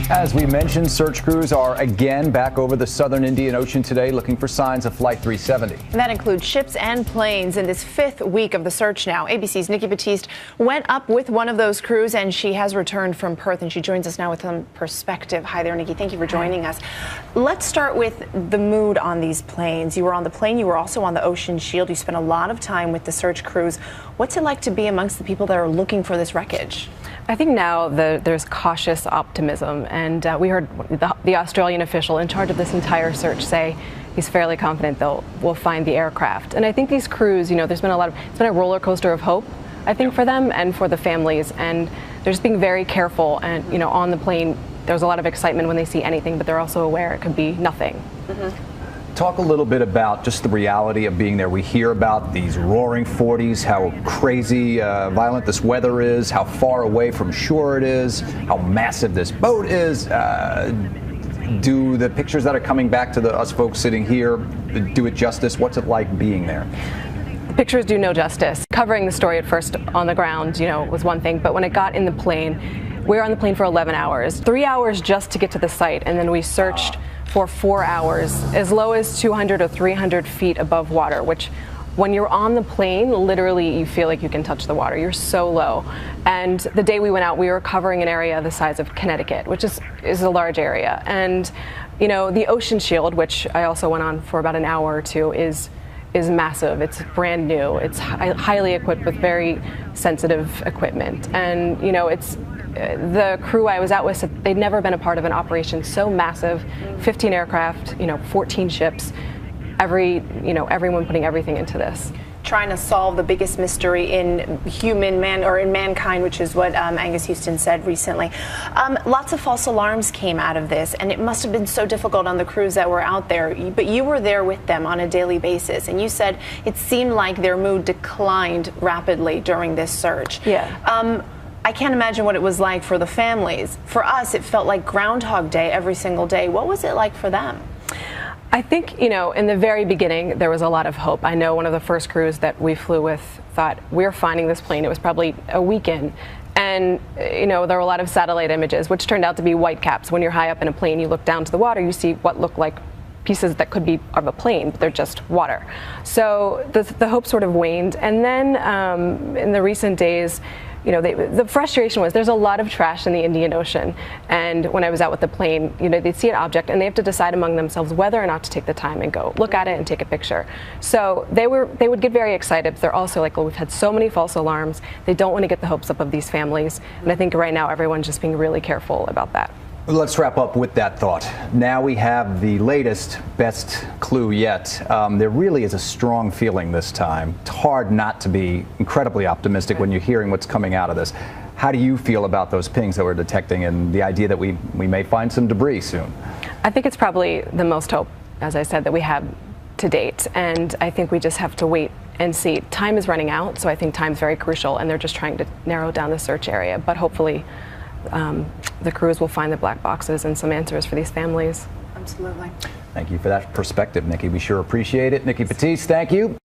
As we mentioned, search crews are again back over the southern Indian Ocean today looking for signs of Flight 370. And that includes ships and planes in this fifth week of the search now. ABC's Nikki Battiste went up with one of those crews, and she has returned from Perth, and she joins us now with some perspective. Hi there, Nikki. Thank you for joining us. Let's start with the mood on these planes. You were on the plane. You were also on the Ocean Shield. You spent a lot of time with the search crews. What's it like to be amongst the people that are looking for this wreckage? I think now there's cautious optimism, and we heard the Australian official in charge of this entire search say he's fairly confident we'll find the aircraft. And I think these crews, it's been a roller coaster of hope, I think, for them and for the families, and they're just being very careful. And on the plane, there's a lot of excitement when they see anything, but they're also aware it could be nothing. Talk a little bit about just the reality of being there. We hear about these roaring 40s, how crazy violent this weather is, how far away from shore it is, how massive this boat is. Do the pictures that are coming back to us folks sitting here do it justice? What's it like being there? The pictures do no justice. Covering the story at first on the ground, was one thing, but when it got in the plane, we were on the plane for 11 hours, 3 hours just to get to the site, and then we searched for 4 hours, as low as 200 or 300 feet above water, which when you're on the plane, literally you feel like you can touch the water. You're so low. And the day we went out, we were covering an area the size of Connecticut, which is a large area. And the Ocean Shield, which I also went on for about an hour or two, is massive. It's brand new. It's highly equipped with very sensitive equipment. And the crew I was out with said they'd never been a part of an operation so massive, 15 aircraft, 14 ships, everyone putting everything into this. Trying to solve the biggest mystery in mankind, which is what Angus Houston said recently. Lots of false alarms came out of this, and it must have been so difficult on the crews that were out there. But you were there with them on a daily basis, and you said it seemed like their mood declined rapidly during this search. Yeah. I can't imagine what it was like for the families. For us, it felt like Groundhog Day every single day. What was it like for them? I think, in the very beginning, there was a lot of hope. I know one of the first crews that we flew with thought, we're finding this plane. It was probably a weekend. And, there were a lot of satellite images, which turned out to be white caps. When you're high up in a plane, you look down to the water, you see what look like pieces that could be of a plane, but they're just water. So the hope sort of waned. And then in the recent days, the frustration was there's a lot of trash in the Indian Ocean, and when I was out with the plane, they'd see an object and they have to decide among themselves whether or not to take the time and go look at it and take a picture. So they would get very excited, but they're also like, well, we've had so many false alarms. They don't want to get the hopes up of these families, and I think right now everyone's just being really careful about that. Let's wrap up with that thought. Now we have the latest, best clue yet. There really is a strong feeling this time. It's hard not to be incredibly optimistic when you're hearing what's coming out of this. How do you feel about those pings that we're detecting and the idea that we may find some debris soon? I think it's probably the most hope, as I said, that we have to date. And I think we just have to wait and see. Time is running out, so I think time's very crucial, and they're just trying to narrow down the search area. But hopefully, the crews will find the black boxes and some answers for these families. Absolutely. Thank you for that perspective, Nikki. We sure appreciate it. Nikki Battiste, thank you.